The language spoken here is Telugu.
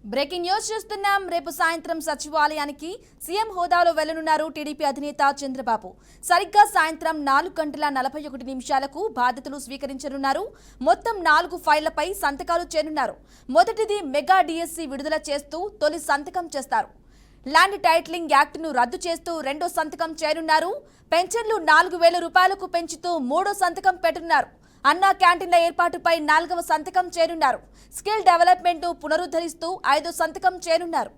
బ్రేకింగ్ న్యూస్ చూస్తున్నాం. రేపు సాయంత్రం సచివాలయానికి సీఎం హోదాలో వెళ్లనున్నారు టీడీపీ అధినేత చంద్రబాబు. సరిగ్గా సాయంత్రం 4:41 బాధ్యతలు స్వీకరించనున్నారు. మొత్తం 4 ఫైళ్లపై సంతకాలు చేయనున్నారు. మొదటిది మెగా డిఎస్సి విడుదల చేస్తూ తొలి సంతకం చేస్తారు. ల్యాండ్ టైటిలింగ్ యాక్ట్ను రద్దు చేస్తూ రెండో సంతకం చేయనున్నారు. పెన్షన్లు 4,000 రూపాయలకు పెంచుతూ మూడో సంతకం పెట్టనున్నారు. అన్నా క్యాంటీన్ల ఏర్పాటుపై 4వ సంతకం చేయనున్నారు. స్కిల్ డెవలప్మెంట్ పునరుద్ధరిస్తూ 5వ సంతకం చేయనున్నారు.